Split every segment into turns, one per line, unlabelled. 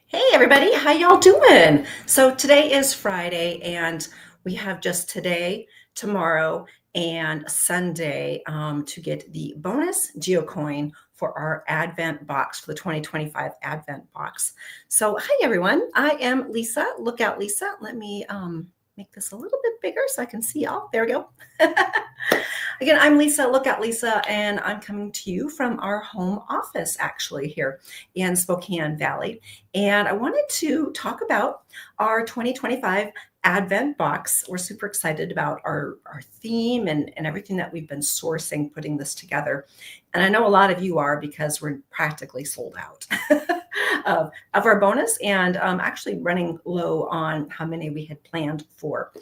Hey everybody, how y'all doing? So today is Friday and we have just today, tomorrow, and Sunday to get the bonus geocoin for our Advent box for the 2025 Advent box. So hi everyone, I am Lisa. Look out Lisa. Let me make this a little bit bigger so I can see y'all. There we go. Again, I'm Lisa, Look Out Lisa, and I'm coming to you from our home office actually here in Spokane Valley. And I wanted to talk about our 2025 Advent box. We're super excited about our theme and everything that we've been sourcing, putting this together. And I know a lot of you are because we're practically sold out of our bonus and actually running low on how many we had planned for.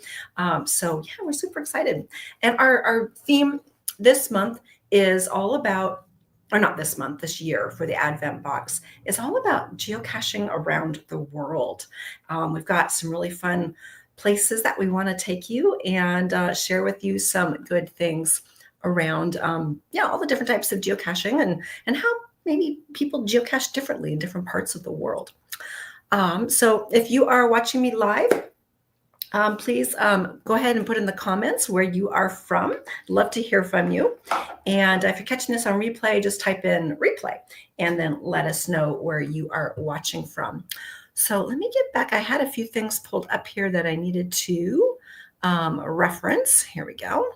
So yeah, we're super excited. And our theme this month is all about, or not this month, this year for the Advent box, is all about geocaching around the world. We've got some really fun places that we want to take you and share with you some good things around all the different types of geocaching and how maybe people geocache differently in different parts of the world. So if you are watching me live, please go ahead and put in the comments where you are from. Love to hear from you. And if you're catching this on replay, just type in replay and then let us know where you are watching from. So let me get back. I had a few things pulled up here that I needed to reference. Here we go.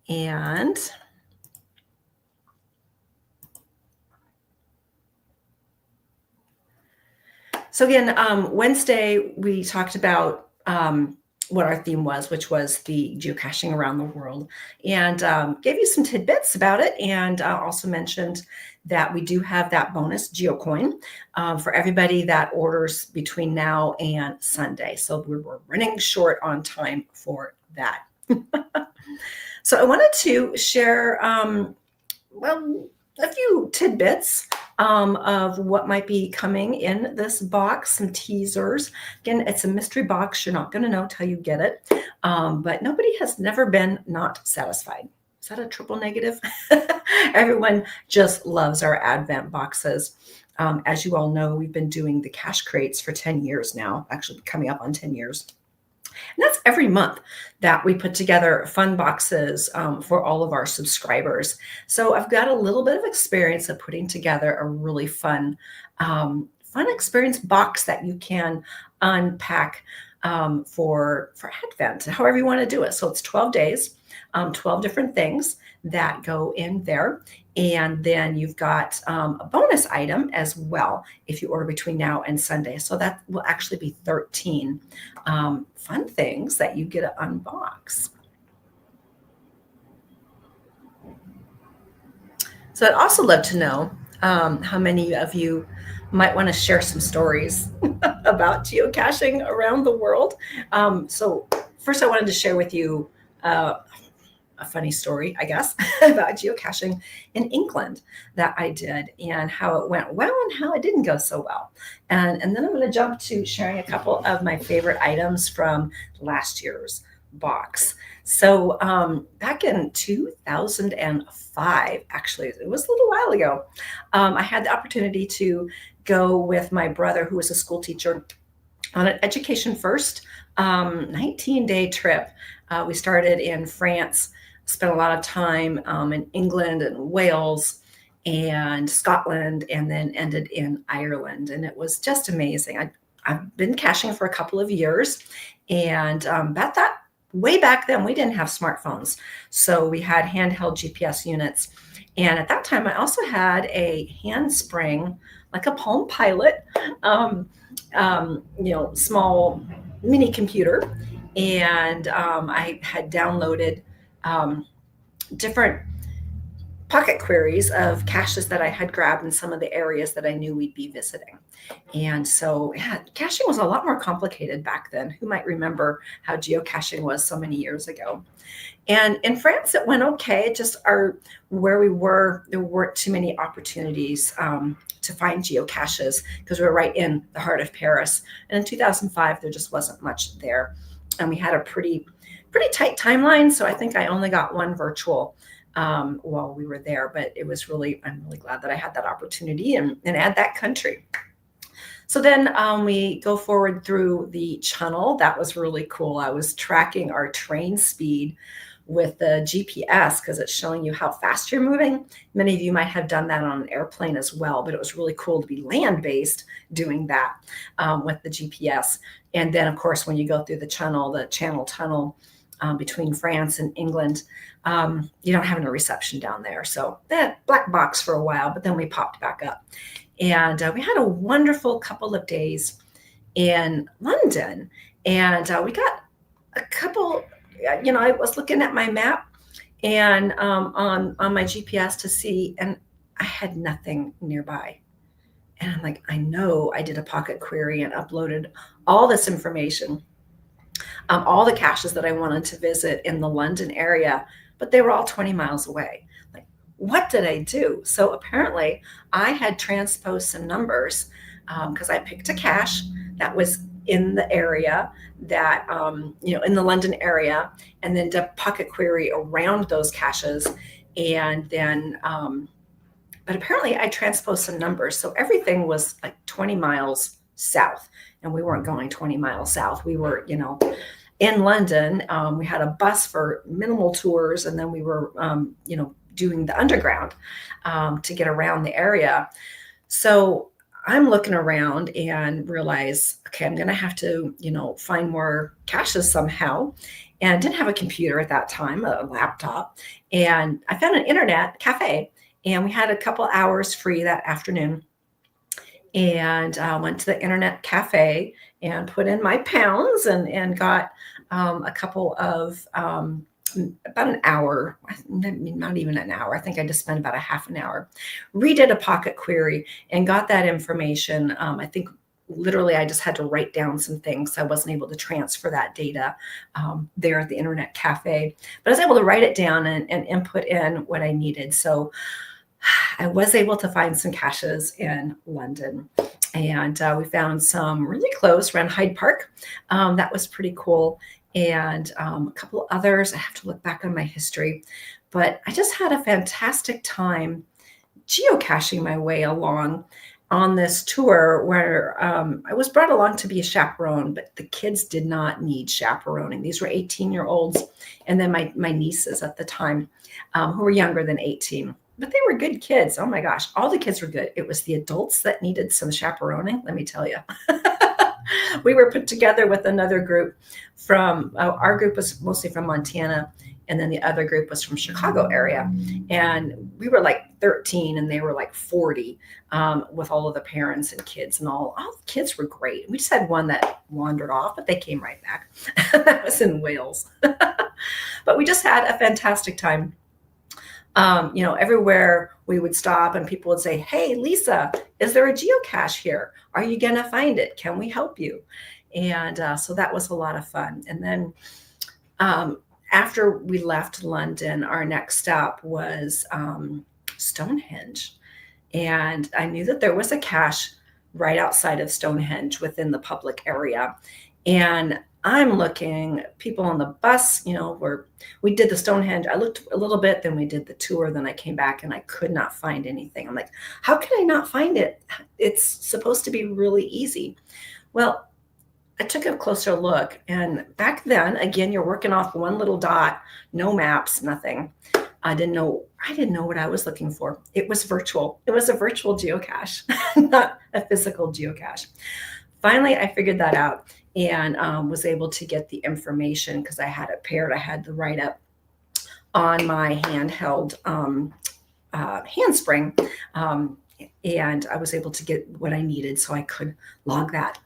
And so again, Wednesday, we talked about what our theme was, which was the geocaching around the world, and gave you some tidbits about it, and also mentioned that we do have that bonus geocoin for everybody that orders between now and Sunday. So we're running short on time for that. So I wanted to share, a few tidbits of what might be coming in this box, some teasers. Again, it's a mystery box. You're not going to know till you get it. But nobody has never been not satisfied. Is that a triple negative? Everyone just loves our Advent boxes. As you all know, we've been doing the cash crates for 10 years now, actually coming up on 10 years. And that's every month that we put together fun boxes for all of our subscribers. So I've got a little bit of experience of putting together a really fun experience box that you can unpack for Advent, however you want to do it. So it's 12 days, 12 different things that go in there. And then you've got a bonus item as well if you order between now and Sunday. So that will actually be 13 fun things that you get to unbox. So I'd also love to know how many of you might want to share some stories about geocaching around the world. So first I wanted to share with you a funny story, I guess, about geocaching in England that I did and how it went well and how it didn't go so well. And then I'm going to jump to sharing a couple of my favorite items from last year's box. So back in 2005, actually, it was a little while ago, I had the opportunity to go with my brother, who was a school teacher, on an Education First 19-day trip. We started in France, spent a lot of time in England and Wales and Scotland, and then ended in Ireland. And it was just amazing. I've been caching for a couple of years, and about that way back then, we didn't have smartphones. So we had handheld GPS units. And at that time, I also had a handspring, like a Palm Pilot, small mini computer. And I had downloaded different pocket queries of caches that I had grabbed in some of the areas that I knew we'd be visiting. And so caching was a lot more complicated back then. Who might remember how geocaching was so many years ago? And in France, it went okay. Just where we were, there weren't too many opportunities to find geocaches because we were right in the heart of Paris. And in 2005, there just wasn't much there. And we had a pretty tight timeline. So I think I only got one virtual while we were there, but I'm really glad that I had that opportunity and add that country. So then we go forward through the channel. That was really cool. I was tracking our train speed with the GPS because it's showing you how fast you're moving. Many of you might have done that on an airplane as well, but it was really cool to be land-based doing that with the GPS. And then, of course, when you go through the channel tunnel between France and England, you don't have any reception down there. So that black box for a while, but then we popped back up. And we had a wonderful couple of days in London. And we got a couple, I was looking at my map and on my GPS to see, and I had nothing nearby. And I'm like, I know I did a pocket query and uploaded all this information, all the caches that I wanted to visit in the London area, but they were all 20 miles away. Like, what did I do? So apparently I had transposed some numbers because I picked a cache that was in the area that, in the London area, and then did a pocket query around those caches. And then, but apparently I transposed some numbers. So everything was like 20 miles south, and we weren't going 20 miles south. We were, in London. We had a bus for minimal tours, and then we were, doing the underground to get around the area. So I'm looking around and realize, okay, I'm going to have to, find more caches somehow. And I didn't have a computer at that time, a laptop. And I found an internet cafe, and we had a couple hours free that afternoon. And went to the internet cafe and put in my pounds and got a couple of about an hour, not even an hour. I think I just spent about a half an hour, redid a pocket query and got that information. I think literally I just had to write down some things. I wasn't able to transfer that data there at the internet cafe, but I was able to write it down and input in what I needed. So I was able to find some caches in London, and we found some really close around Hyde Park. That was pretty cool. And a couple others. I have to look back on my history, but I just had a fantastic time geocaching my way along on this tour where I was brought along to be a chaperone, but the kids did not need chaperoning. These were 18-year-olds, and then my nieces at the time who were younger than 18. But they were good kids. Oh my gosh, all the kids were good. It was the adults that needed some chaperoning, let me tell you. We were put together with another group from, our group was mostly from Montana, and then the other group was from Chicago area. And we were like 13 and they were like 40 with all of the parents and kids and all the kids were great. We just had one that wandered off, but they came right back. That was in Wales. But we just had a fantastic time. Everywhere we would stop and people would say, "Hey, Lisa, is there a geocache here? Are you going to find it? Can we help you?" And so that was a lot of fun. And then after we left London, our next stop was Stonehenge. And I knew that there was a cache right outside of Stonehenge within the public area. And I'm looking, people on the bus, we did the Stonehenge. I looked a little bit, then we did the tour, then I came back and I could not find anything. I'm like, how can I not find it? It's supposed to be really easy. Well, I took a closer look, and back then, again, you're working off one little dot, no maps, nothing. I didn't know what I was looking for. It was virtual. It was a virtual geocache, not a physical geocache. Finally, I figured that out and was able to get the information because I had it paired. I had the write-up on my handheld handspring, and I was able to get what I needed so I could log that.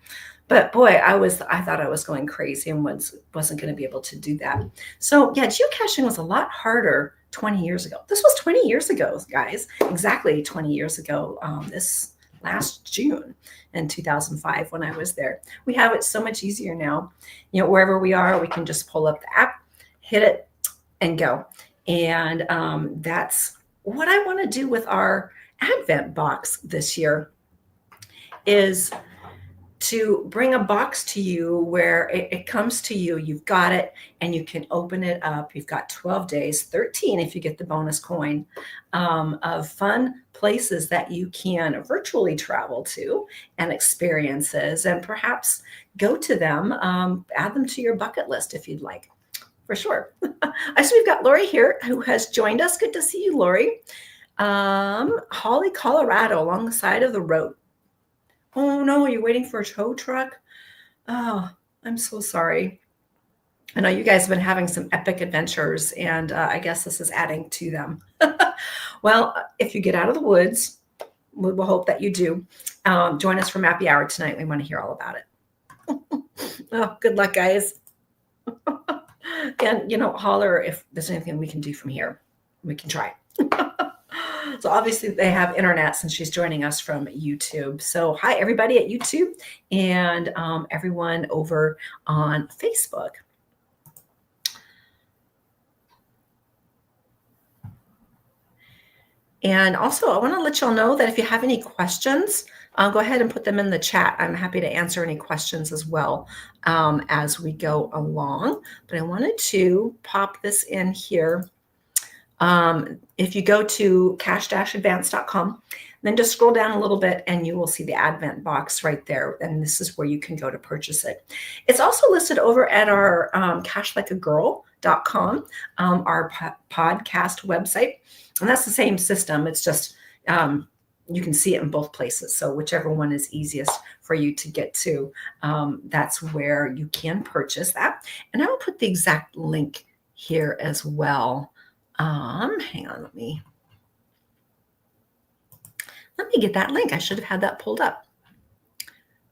But boy, I thought I was going crazy and wasn't going to be able to do that. So yeah, geocaching was a lot harder 20 years ago. This was 20 years ago, guys, exactly 20 years ago, this last June in 2005 when I was there. We have it so much easier now. Wherever we are, we can just pull up the app, hit it, and go. And that's what I want to do with our Advent box this year is to bring a box to you where it comes to you, you've got it, and you can open it up. You've got 12 days, 13 if you get the bonus coin, of fun places that you can virtually travel to and experiences, and perhaps go to them, add them to your bucket list if you'd like. For sure. I see we've got Lori here who has joined us. Good to see you, Lori. Holly, Colorado, along the side of the road. Oh no, you're waiting for a tow truck? Oh, I'm so sorry. I know you guys have been having some epic adventures, and I guess this is adding to them. Well, if you get out of the woods, we'll hope that you do. Join us for Mappy Hour tonight. We want to hear all about it. Oh, good luck, guys. And, holler if there's anything we can do from here. We can try. So obviously they have internet since she's joining us from YouTube. So hi, everybody at YouTube and everyone over on Facebook. And also, I want to let y'all know that if you have any questions, go ahead and put them in the chat. I'm happy to answer any questions as well as we go along. But I wanted to pop this in here. If you go to cash-advance.com, then just scroll down a little bit and you will see the Advent box right there. And this is where you can go to purchase it. It's also listed over at our cashlikeagirl.com, our podcast website. And that's the same system. It's just you can see it in both places. So whichever one is easiest for you to get to, that's where you can purchase that. And I will put the exact link here as well. Hang on, let me get that link. I should have had that pulled up.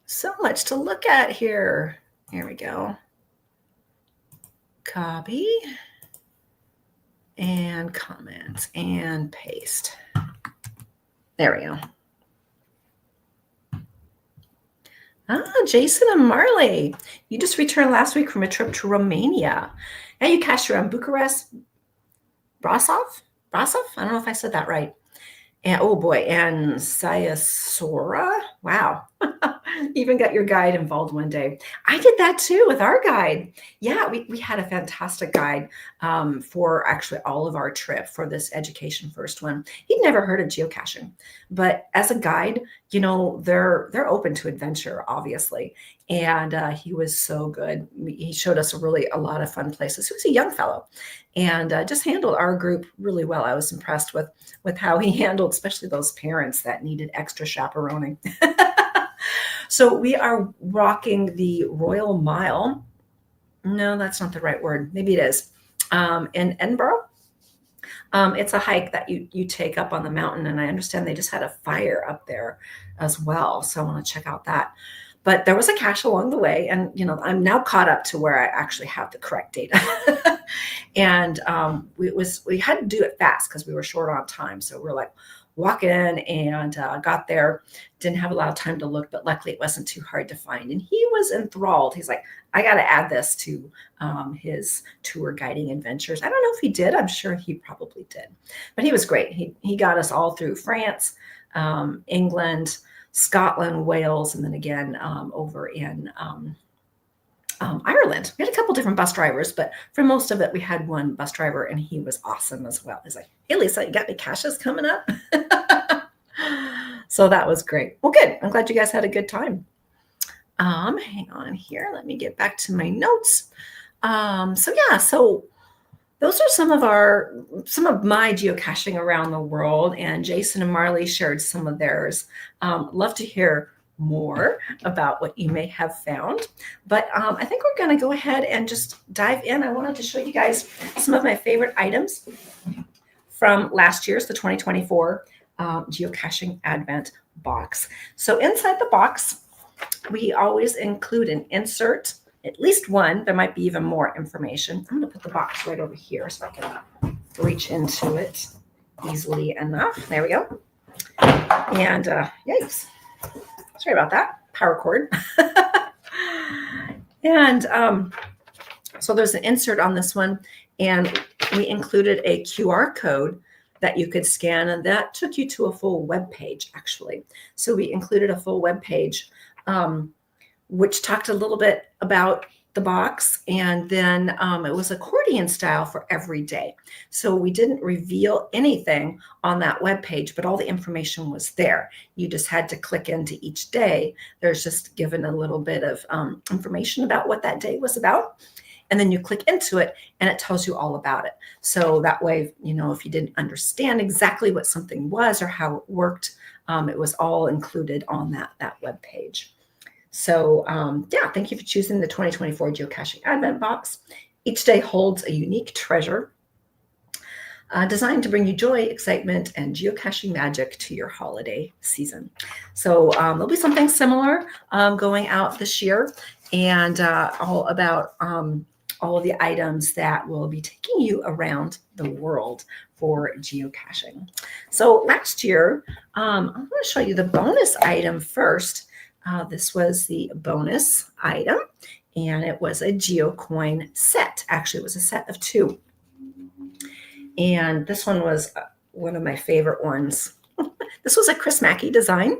So much to look at here. Here we go. Copy and comment and paste. There we go. Jason and Marley, you just returned last week from a trip to Romania. Now you cashed around Bucharest, Brasov? I don't know if I said that right. And oh boy, and Sayasora. Wow. Even got your guide involved one day. I did that too with our guide. Yeah, we had a fantastic guide for actually all of our trip for this Education First one. He'd never heard of geocaching, but as a guide, they're open to adventure, obviously. And he was so good. He showed us a lot of fun places. He was a young fellow and just handled our group really well. I was impressed with how he handled, especially those parents that needed extra chaperoning. So we are walking the Royal Mile. No, that's not the right word. Maybe it is. In Edinburgh. It's a hike that you take up on the mountain, and I understand they just had a fire up there as well. So I want to check out that. But there was a cache along the way, and I'm now caught up to where I actually have the correct data. And we had to do it fast because we were short on time. So we're like walking and got there, didn't have a lot of time to look, but luckily it wasn't too hard to find. And he was enthralled. He's like, I got to add this to his tour guiding adventures. I don't know if he did. I'm sure he probably did, but he was great. He got us all through France, England, Scotland, Wales, and then again over in Ireland. We had a couple different bus drivers, but for most of it, we had one bus driver, and he was awesome as well. He's like, hey, Lisa, you got any caches coming up? So that was great. Well, good. I'm glad you guys had a good time. Hang on here. Let me get back to my notes. So those are some of my geocaching around the world, and Jason and Marley shared some of theirs. Love to hear more about what you may have found, but I think we're going to go ahead and just dive in. I wanted to show you guys some of my favorite items from last year's, the 2024 Geocaching Advent Box. So inside the box, we always include an insert, at least one. There might be even more information. I'm going to put the box right over here so I can reach into it easily enough. There we go. And yikes. Sorry about that. Power cord. And so there's an insert on this one, and we included a QR code that you could scan, and that took you to a full web page, actually. So we included a full web page. which talked a little bit about the box, and then it was accordion style for every day. So we didn't reveal anything on that web page, but all the information was there. You just had to click into each day. There's just given a little bit of information about what that day was about. And then you click into it and it tells you all about it. So that way, if you didn't understand exactly what something was or how it worked, it was all included on that web page. So yeah, thank you for choosing the 2024 Geocaching Advent Box. Each day holds a unique treasure designed to bring you joy, excitement, and geocaching magic to your holiday season. So there'll be something similar going out this year, and all about all of the items that will be taking you around the world for geocaching. So last year, I'm going to show you the bonus item first. This was the bonus item, and it was a geocoin set. Actually, it was a set of 2. And this one was one of my favorite ones. This was a Chris Mackey design.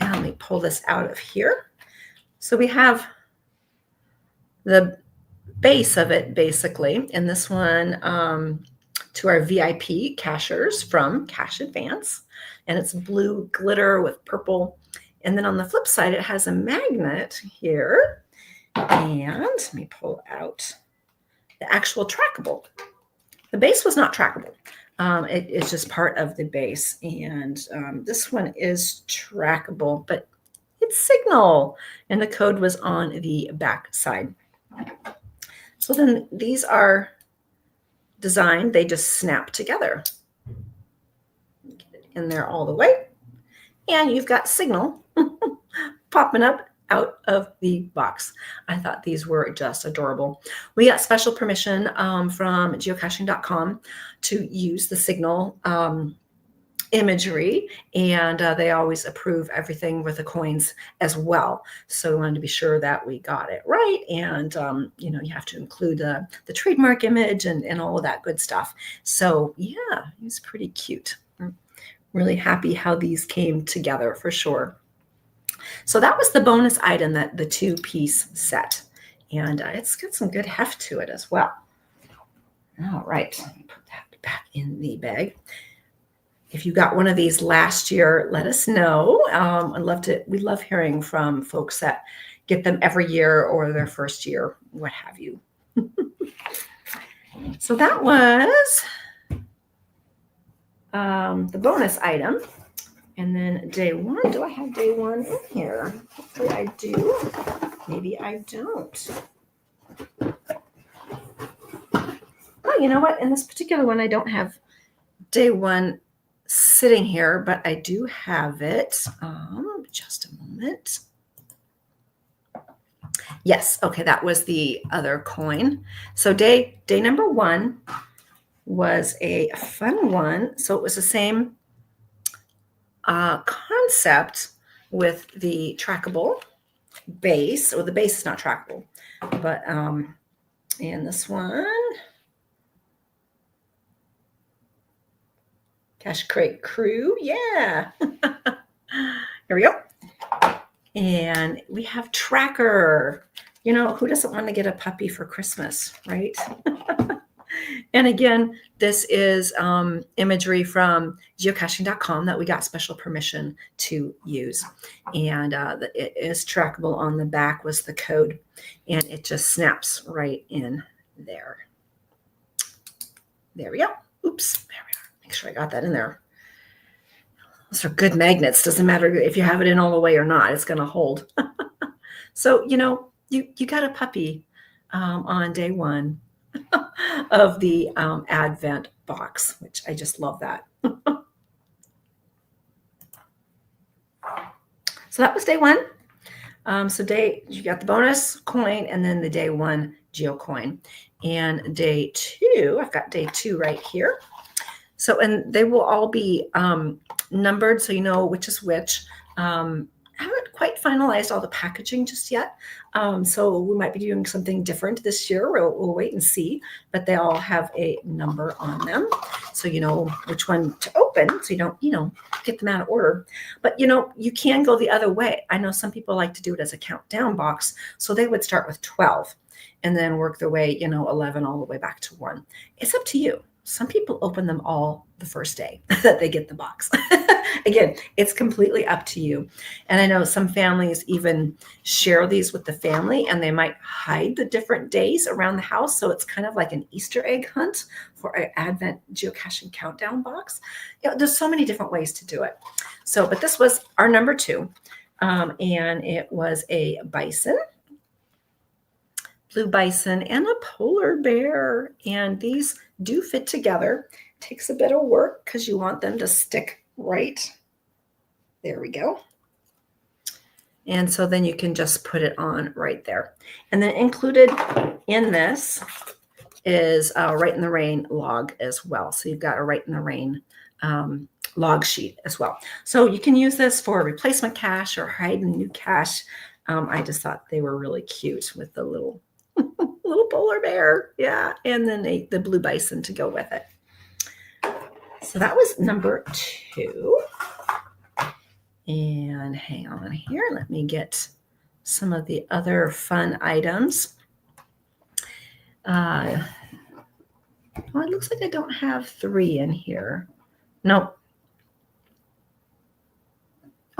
And let me pull this out of here. So we have the base of it, basically. And this one to our VIP cachers from Cache Advance. And it's blue glitter with purple. And then on the flip side, it has a magnet here. And let me pull out the actual trackable. The base was not trackable. It's just part of the base. And this one is trackable, but it's Signal. And the code was on the back side. So then these are designed, they just snap together. Get it in there all the way. And you've got Signal popping up out of the box. I thought these were just adorable. We got special permission from geocaching.com to use the Signal imagery, and they always approve everything with the coins as well. So we wanted to be sure that we got it right, and you have to include the trademark image and all of that good stuff. So yeah, it's pretty cute. I'm really happy how these came together for sure. So that was the bonus item, that the 2-piece set, and it's got some good heft to it as well. All right, let me put that back in the bag. If you got one of these last year, let us know. We love hearing from folks that get them every year or their first year, what have you. So that was the bonus item. And then day 1, do I have day 1 in here? Hopefully I do. Maybe I don't. Oh, you know what? In this particular one, I don't have day 1 sitting here, but I do have it. Just a moment. Yes, okay, that was the other coin. So day number 1 was a fun one. So it was the same concept with the trackable base, or the base is not trackable, but and this one, Cache Crate Crew, yeah. Here we go. And we have Tracker. Who doesn't want to get a puppy for Christmas, right? And again, this is imagery from geocaching.com that we got special permission to use. And it is trackable. On the back was the code, and it just snaps right in there. There we go. Oops, there we are. Make sure I got that in there. Those are good magnets. Doesn't matter if you have it in all the way or not, it's going to hold. So, you got a puppy on day 1 of the Advent box, which I just love that. So that was day 1. You got the bonus coin and then the day 1 geocoin. And day 2, I've got day 2 right here. So, and they will all be numbered so you know which is which. I haven't quite finalized all the packaging just yet. So we might be doing something different this year. We'll wait and see, but they all have a number on them. So you know which one to open, so you don't, get them out of order. But you can go the other way. I know some people like to do it as a countdown box. So they would start with 12 and then work their way, 11 all the way back to 1. It's up to you. Some people open them all the first day that they get the box. Again, it's completely up to you. And I know some families even share these with the family, and they might hide the different days around the house. So it's kind of like an Easter egg hunt for an Advent geocaching countdown box. There's so many different ways to do it. So, but this was our number 2. And it was a bison, blue bison, and a polar bear. And these do fit together. Takes a bit of work because you want them to stick right. There we go. And so then you can just put it on right there. And then included in this is a Right in the Rain log as well. So you've got a Right in the Rain log sheet as well. So you can use this for replacement cache or hiding new cache. I just thought they were really cute with the little polar bear. Yeah. And then the blue bison to go with it. So that was number 2. And hang on here. Let me get some of the other fun items. Well, it looks like I don't have 3 in here. Nope.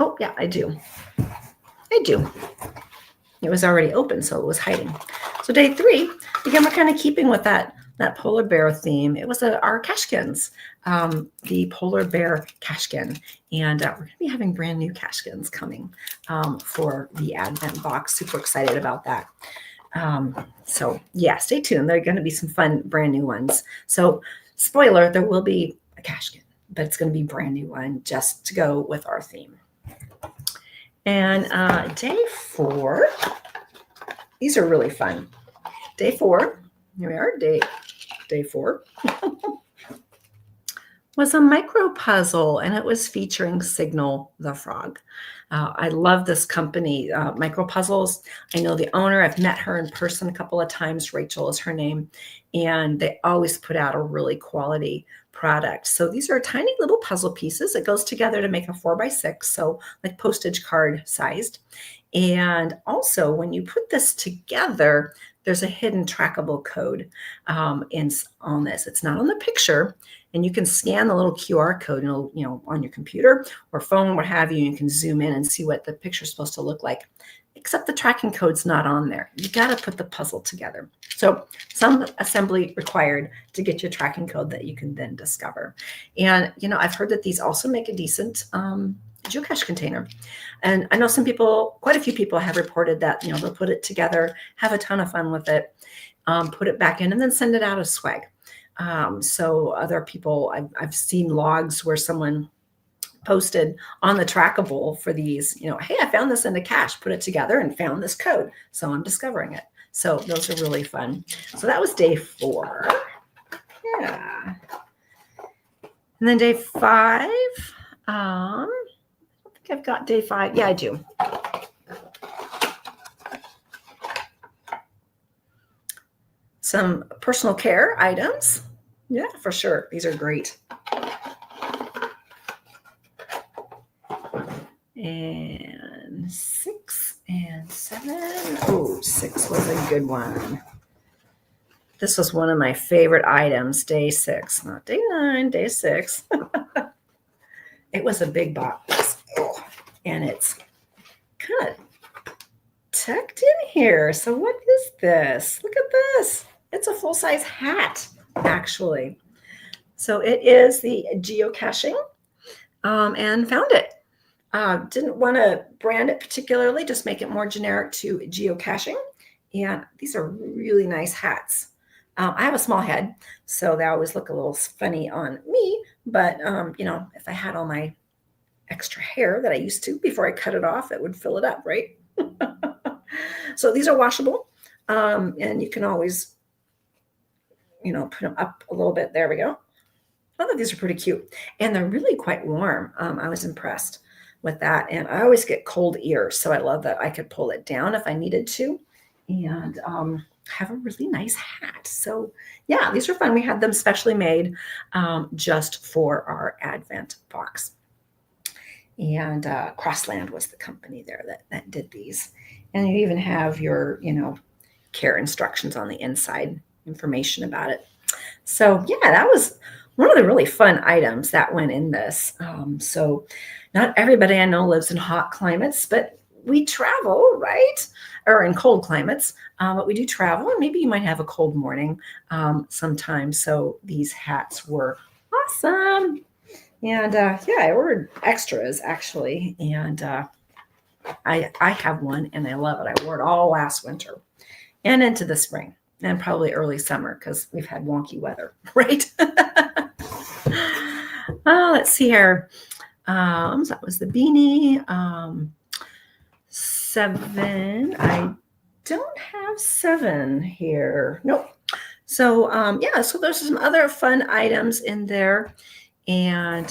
Oh, yeah, I do. It was already open, so it was hiding. So day 3, again, we're kind of keeping with that polar bear theme. It was our cashkins, the polar bear cashkin. And we're going to be having brand new cashkins coming for the Advent box. Super excited about that. So yeah, stay tuned. There are going to be some fun brand new ones. So spoiler, there will be a cashkin, but it's going to be a brand new one just to go with our theme. And day 4, these are really fun. Day 4, here we are, day 4, was a micro puzzle, and it was featuring Signal the Frog. I love this company, Micro Puzzles. I know the owner. I've met her in person a couple of times. Rachel is her name, and they always put out a really quality product. So these are tiny little puzzle pieces. It goes together to make a 4x6, so like postage card sized. And also, when you put this together, there's a hidden trackable code on this. It's not on the picture, and you can scan the little QR code, on your computer or phone, what have you. You can zoom in and see what the picture is supposed to look like, except the tracking code's not on there. You got to put the puzzle together. So some assembly required to get your tracking code that you can then discover. And, I've heard that these also make a decent geocache container. And I know quite a few people have reported that, they'll put it together, have a ton of fun with it, put it back in, and then send it out as swag. So other people, I've seen logs where someone posted on the trackable for these, hey, I found this in a cache, put it together and found this code. So I'm discovering it. So those are really fun. So that was day 4. Yeah. And then day 5, I don't think I've got day 5. Yeah, I do. Some personal care items. Yeah, for sure. These are great. And 6 and 7. Oh, 6 was a good one. This was one of my favorite items, day 6, not day 9, day 6. It was a big box. Oh, and it's kind of tucked in here. So what is this? Look at this. It's a full-size hat, actually. So it is the geocaching, and found it. Didn't want to brand it particularly, just make it more generic to geocaching. And these are really nice hats. I have a small head, so they always look a little funny on me. But, if I had all my extra hair that I used to before I cut it off, it would fill it up, right? So these are washable, and you can always, put them up a little bit. There we go. I thought these are pretty cute, and they're really quite warm. I was impressed. with that. And I always get cold ears, so I love that I could pull it down if I needed to, and have a really nice hat. So yeah, these are fun. We had them specially made just for our Advent box. And Crossland was the company there that did these. And you even have your, care instructions on the inside, information about it. So yeah, that was one of the really fun items that went in this. So not everybody I know lives in hot climates, but we travel, right? Or in cold climates, but we do travel, and maybe you might have a cold morning sometimes. So these hats were awesome. And yeah, I ordered extras actually, and I have one and I love it. I wore it all last winter and into the spring and probably early summer because we've had wonky weather, right? Oh, let's see here. So that was the beanie. 7. I don't have 7 here. Nope. So yeah, so there's some other fun items in there. And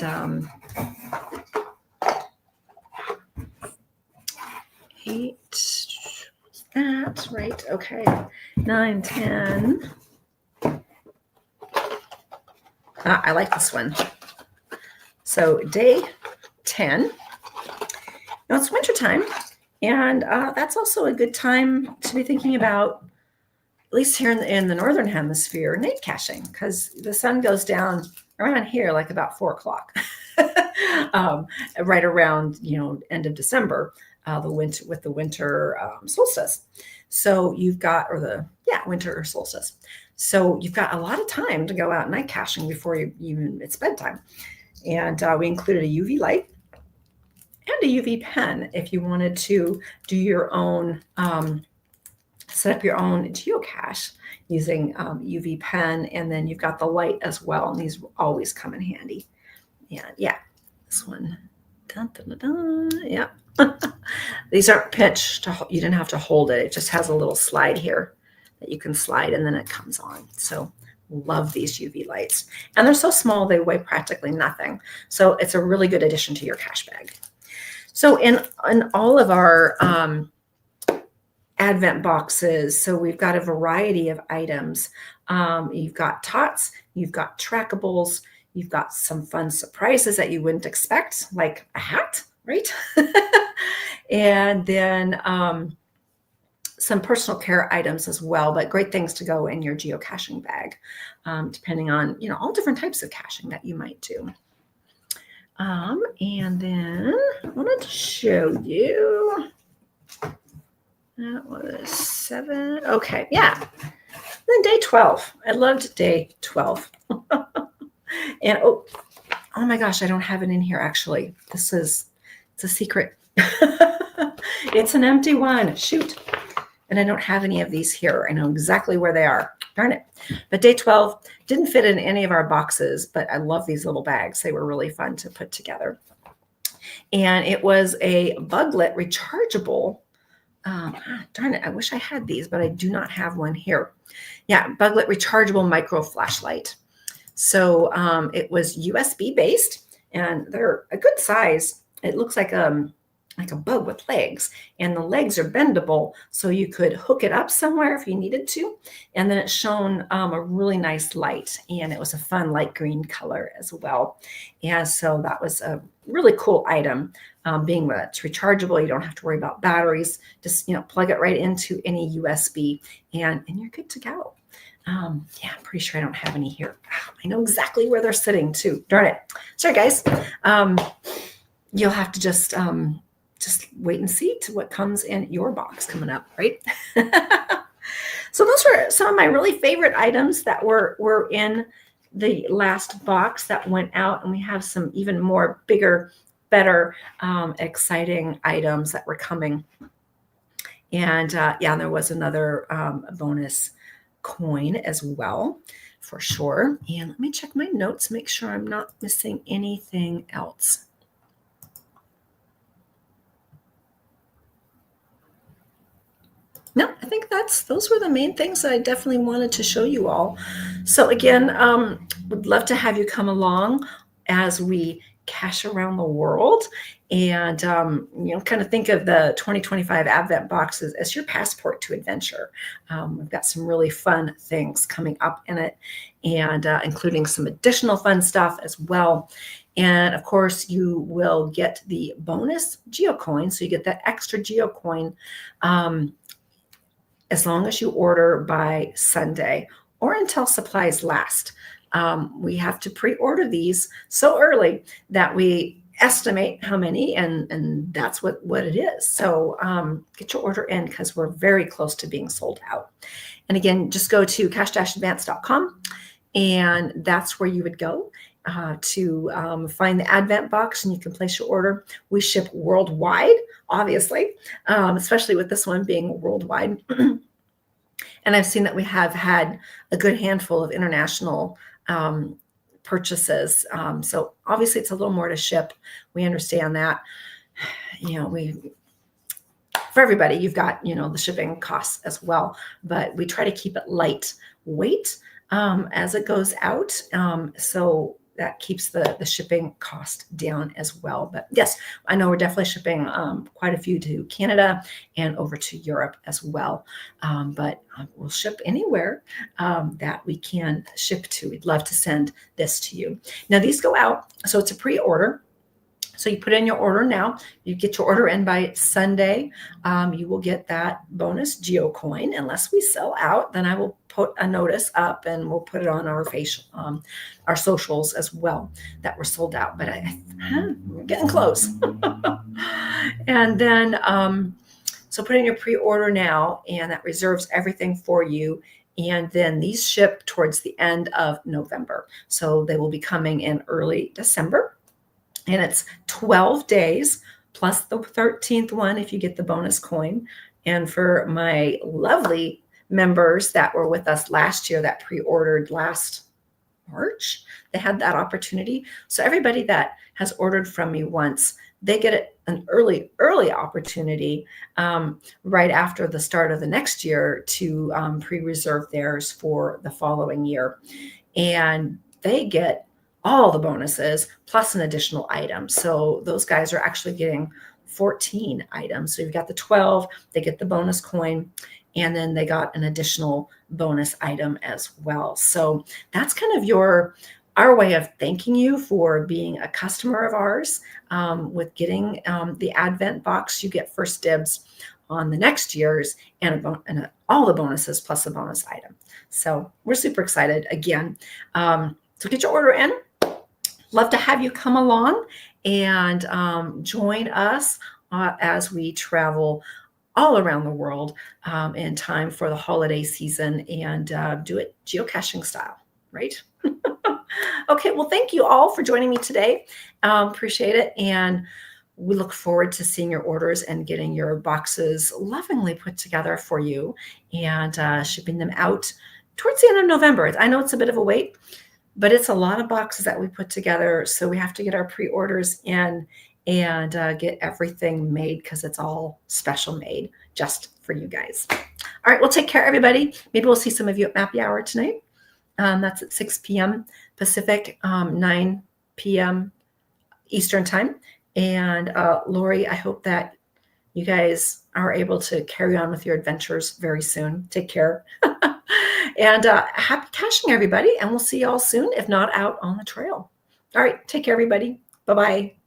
8, that, right? Okay. 9, 10. I like this one. So day 10. Now it's wintertime, and that's also a good time to be thinking about, at least here in the northern hemisphere, night caching, because the sun goes down around here like about 4 o'clock, right around end of December, with the winter solstice. So you've got, winter solstice. So you've got a lot of time to go out night caching before it's bedtime. And we included a UV light and a UV pen if you wanted to do your own, set up your own geocache using UV pen. And then you've got the light as well. And these always come in handy. And yeah, this one. Dun, dun, dun, dun, yeah. These aren't pinched. You didn't have to hold it. It just has a little slide here that you can slide and then it comes on. So love these UV lights. And they're so small, they weigh practically nothing. So it's a really good addition to your cache bag. So in all of our Advent boxes, so we've got a variety of items. You've got tots, you've got trackables, you've got some fun surprises that you wouldn't expect, like a hat, right? And then some personal care items as well, but great things to go in your geocaching bag, depending on, all different types of caching that you might do. And then I wanted to show you, that was 7. Okay, yeah. Then day 12. I loved day 12. And oh my gosh, I don't have it in here actually. It's a secret. It's an empty one. Shoot. And I don't have any of these here. I know exactly where they are. Darn it. But day 12 didn't fit in any of our boxes, but I love these little bags. They were really fun to put together. And it was a Buglet rechargeable. Darn it. I wish I had these, but I do not have one here. Yeah, Buglet rechargeable micro flashlight. So it was USB based, and they're a good size. It looks like a bug with legs, and the legs are bendable, so you could hook it up somewhere if you needed to. And then it shone a really nice light, and it was a fun light green color as well. And so that was a really cool item. Being that it's rechargeable, you don't have to worry about batteries. Just plug it right into any USB, and you're good to go. Yeah, I'm pretty sure I don't have any here. I know exactly where they're sitting too. Darn it. Sorry, guys. You'll have to just wait and see to what comes in your box coming up, right? So those were some of my really favorite items that were in the last box that went out, and we have some even more bigger, better, exciting items that were coming. And yeah, there was another bonus coin as well, for sure. And let me check my notes, make sure I'm not missing anything else. No, I think those were the main things that I definitely wanted to show you all. So again, would love to have you come along as we cache around the world. And, kind of think of the 2025 Advent boxes as your passport to adventure. We've got some really fun things coming up in it, and including some additional fun stuff as well. And of course, you will get the bonus geocoin. So you get that extra geocoin as long as you order by Sunday or until supplies last. We have to pre-order these so early that we estimate how many, and that's what it is. So get your order in because we're very close to being sold out. And again, just go to cache-advance.com, and that's where you would go to find the Advent box, and you can place your order. We ship worldwide, obviously, especially with this one being worldwide. And I've seen that we have had a good handful of international purchases. So obviously it's a little more to ship. We understand that. For everybody, you've got, the shipping costs as well, but we try to keep it lightweight as it goes out. So that keeps the shipping cost down as well. But yes, I know we're definitely shipping quite a few to Canada and over to Europe as well. But we'll ship anywhere that we can ship to. We'd love to send this to you. Now these go out, so it's a pre-order. So you put in your order now. You get your order in by Sunday. You will get that bonus geocoin. Unless we sell out, then I will put a notice up and we'll put it on our socials as well that we're sold out. But we're getting close. And then, so put in your pre-order now, and that reserves everything for you. And then these ship towards the end of November. So they will be coming in early December. And it's 12 days plus the 13th one if you get the bonus coin. And for my lovely members that were with us last year that pre-ordered last March, they had that opportunity. So everybody that has ordered from me once, they get an early opportunity right after the start of the next year to pre-reserve theirs for the following year. And they get all the bonuses plus an additional item. So those guys are actually getting 14 items. So you've got the 12, they get the bonus coin, and then they got an additional bonus item as well. So that's kind of our way of thanking you for being a customer of ours. With getting the Advent box, you get first dibs on the next year's and all the bonuses plus a bonus item. So we're super excited again. So get your order in. Love to have you come along and join us as we travel all around the world in time for the holiday season and do it geocaching style, right? Okay, well, thank you all for joining me today. Appreciate it. And we look forward to seeing your orders and getting your boxes lovingly put together for you and shipping them out towards the end of November. I know it's a bit of a wait, but it's a lot of boxes that we put together. So we have to get our pre-orders in and get everything made because it's all special made just for you guys. All right, well, take care, everybody. Maybe we'll see some of you at Mappy Hour tonight. That's at 6 p.m. Pacific, 9 p.m. Eastern time. And Lori, I hope that you guys are able to carry on with your adventures very soon. Take care. And happy caching, everybody. And we'll see you all soon, if not out on the trail. All right. Take care, everybody. Bye-bye.